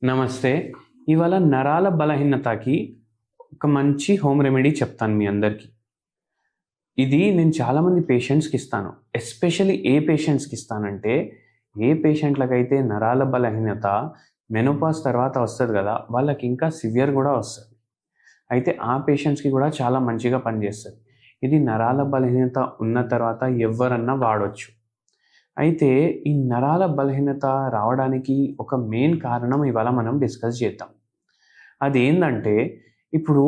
నమస్తే. ఇవాళ నరాల బలహీనతకి ఒక మంచి హోమ్ రెమెడీ చెప్తాను మీ అందరికీ. ఇది నేను చాలామంది పేషెంట్స్‌కి ఇస్తాను. ఎస్పెషల్లీ ఏ పేషెంట్స్‌కి ఇస్తానంటే, ఏ పేషెంట్‌లకైతే నరాల బలహీనత మెనోపాజ్ తర్వాత వస్తది గదా! వాళ్ళకి ఇంకా సివియర్ గూడా వస్తది. అయితే ఆ పేషెంట్స్‌కి గూడా చాలా మంచిగా పనిజేస్తది. ఇది నరాల బలహీనత ఉన్న తర్వాత ఎవ్వరన్నా వాడొచ్చు. అయితే ఈ నరాల బలహీనత రావడానికి ఒక మెయిన్ కారణం ఇవాళ మనం డిస్కస్ చేద్దాం. అదేందంటే, ఇప్పుడు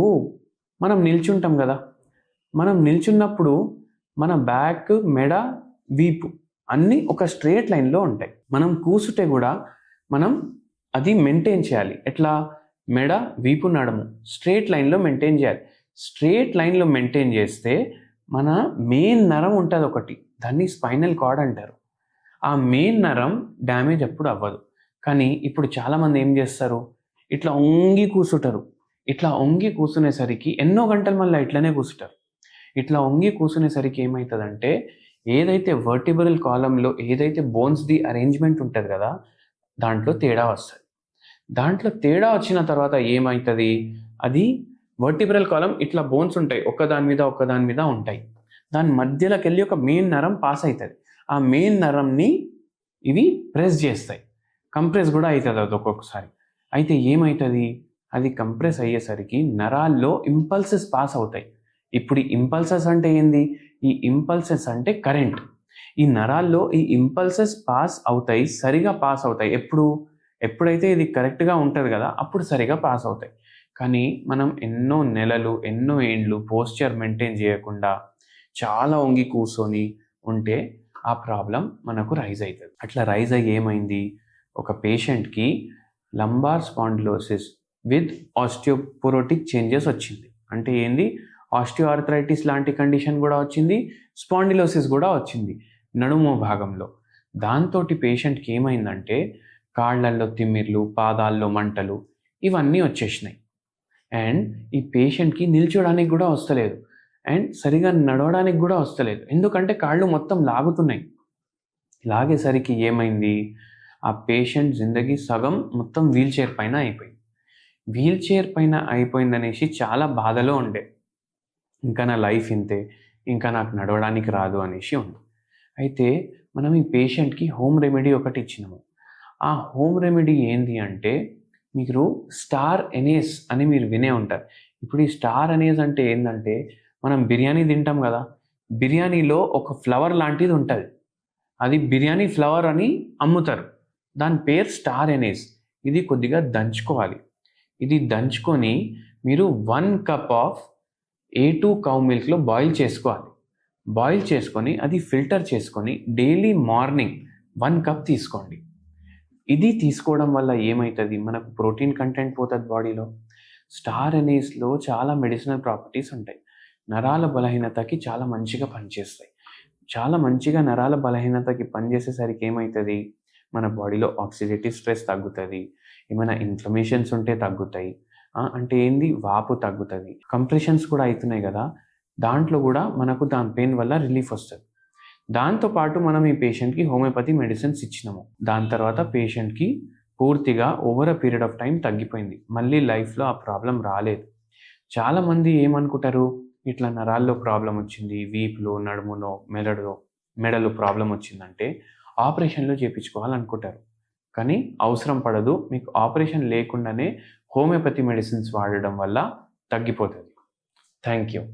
మనం నిల్చుంటాం గదా! మనం నిల్చున్నప్పుడు మన బ్యాక్, మెడ, వీపు అన్నీ ఒక స్ట్రెయిట్ లైన్‌లో ఉంటాయి. మనం కూసుంటే గూడా మనం అది మెయింటైన్ చేయాలి. ఎట్లా? మెడ, వీపు, నడుము స్ట్రెయిట్ లైన్‌లో మెయింటైన్ చేయాలి. స్ట్రెయిట్ లైన్‌లో మెయింటైన్ చేస్తే మన మెయిన్ నరం ఉంటదొకటి. దాన్ని స్పైనల్ కార్డ్ అంటారు. ఆ మెయిన్ నరం డ్యామేజ్ ఎప్పుడు అవ్వదు. కానీ ఇప్పుడు చాలామంది ఏం చేస్తారు? ఇట్లా ఒంగి కూసుంటారు. ఇట్లా ఒంగి కూసునేసరికి ఎన్నో గంటలు మళ్ళా ఇట్లనే కూసుంటారు. ఇట్లా ఒంగి కూసునేసరికి ఏమైతదంటే, ఏదైతే వర్టిబ్రల్ కాలమ్‌లో ఏదైతే బోన్స్‌ది అరేంజ్‌మెంట్ ఉంటది గదా! దాంట్లో తేడా వస్తది. దాంట్లో తేడా వచ్చిన తర్వాత ఏమైతది? అది వర్టిబ్రల్ కాలమ్ ఇట్లా బోన్స్ ఉంటాయి. ఒకదాని మీద ఉంటాయి. దాని మధ్యలోకెళ్ళి ఒక మెయిన్ నరం పాస్ అయితది. ఆ మెయిన్ నరంని ఇవి ప్రెస్ చేస్తాయి. కంప్రెస్ గూడా అయితది అది ఒక్కొక్కసారి. అయితే ఏమైతది? అది కంప్రెస్ అయ్యేసరికి నరాల్లో ఇంపల్సెస్ పాస్ అవుతాయి. ఇప్పుడు ఈ ఇంపల్సెస్ అంటే ఏంది? ఈ ఇంపల్సెస్ అంటే కరెంట్. ఈ నరాల్లో ఈ ఇంపల్సెస్ పాస్ అవుతాయి. సరిగా పాస్ అవుతాయి. ఎప్పుడైతే ఇది కరెక్ట్‌గా ఉంటది గదా! అప్పుడు సరిగా పాస్ అవుతాయి. కానీ మనం ఎన్నో నెలలు, ఎన్నో ఏండ్లు పోస్చర్ మెయింటైన్ జేయకుండా చాలా వంగి కూర్చొని ఉంటే ఆ ప్రాబ్లమ్ మనకు రైజ్ అయితది. అట్లా రైజ్ అయ్యి ఏమైంది? ఒక పేషెంట్‌కి lumbar spondylosis with osteoporotic changes వచ్చింది. అంటే ఏంది? ఆస్టియోఆర్థరైటిస్ లాంటి కండిషన్ గూడా వచ్చింది. స్పాండిలోసిస్ గూడా వచ్చింది నడుము భాగంలో. దాంతోటి పేషెంట్‌కి ఏమైందంటే కాళ్ళల్లో తిమ్మిర్లు, పాదాల్లో మంటలు ఇవన్నీ వచ్చేసినాయి. అండ్ ఈ పేషెంట్‌కి నిల్చోడానికి గూడా వస్తలేదు. అండ్ సరిగ్గా నడవడానికి గూడా వస్తలేదు. ఎందుకంటే కాళ్ళు మొత్తం లాగుతున్నాయి. లాగేసరికి ఏమైంది? ఆ పేషెంట్ జిందగీ సగం మొత్తం వీల్ చైర్ పైన అయిపోయింది. వీల్ చైర్ పైన అయిపోయిందనేసి చాలా బాధలో ఉండే. ఇంకా నా లైఫ్ ఇంతే. ఇంకా నాకు నడవడానికి రాదు అనేసి ఉంది. అయితే మనం ఈ పేషెంట్‌కి హోమ్ రెమెడీ ఒకటి ఇచ్చినాము. ఆ హోమ్ రెమెడీ ఏంది అంటే, మీరు స్టార్ ఎనేస్ అని మీరు వినే ఉంటారు. ఇప్పుడు ఈ స్టార్ ఎనేస్ అంటే ఏందంటే, మనం బిర్యానీ తింటాం గదా! బిర్యానీలో ఒక ఫ్లవర్ లాంటిది ఉంటది. అది బిర్యానీ ఫ్లవర్ అని అమ్ముతారు. దాని పేరు స్టార్ ఎనేస్. ఇది కొద్దిగా దంచుకోవాలి. ఇది దంచుకొని మీరు 1 కప్ ఆఫ్ A2 కౌ మిల్క్‌లో బాయిల్ చేసుకోవాలి. బాయిల్ చేసుకొని అది ఫిల్టర్ చేసుకొని డైలీ మార్నింగ్ 1 కప్ తీసుకోండి. ఇది తీసుకోవడం వల్ల ఏమైతది? మనకు ప్రోటీన్ కంటెంట్ పోతది బాడీలో. స్టార్ ఎనీస్‌లో చాలా మెడిసినల్ ప్రాపర్టీస్ ఉంటాయి. నరాల బలహీనతకి చాలా మంచిగా పనిచేస్తాయి. చాలా మంచిగా నరాల బలహీనతకి పనిచేసేసరికి ఏమైతది? మన బాడీలో ఆక్సిడేటివ్ స్ట్రెస్ తగ్గుతది. ఏమైనా ఇన్‌ఫ్లమేషన్స్ ఉంటే తగ్గుతాయి. అంటే ఏంది? వాపు తగ్గుతది. కంప్రెషన్స్ కూడా అయితున్నాయి గదా! దాంట్లో గూడా మనకు దాని పెయిన్ వల్ల రిలీఫ్ వస్తది. దాంతో పాటు మనం ఈ పేషెంట్‌కి హోమియోపతి మెడిసిన్స్ ఇచ్చినాము. దాని తర్వాత పేషెంట్‌కి పూర్తిగా over a period of time తగ్గిపోయింది. మళ్ళీ లైఫ్‌లో ఆ ప్రాబ్లమ్ రాలేదు. చాలామంది ఏమనుకుంటారు? ఇట్లా నరాల్లో ప్రాబ్లమ్ వచ్చింది. వీపులో, నడుములో, మెడలో ప్రాబ్లమ్ వచ్చిందంటే ఆపరేషన్‌లు చేపించుకోవాలనుకుంటారు. కానీ అవసరం పడదు. మీకు ఆపరేషన్ లేకుండానే హోమియోపతి మెడిసిన్స్ వాడడం వల్ల తగ్గిపోతది. Thank you.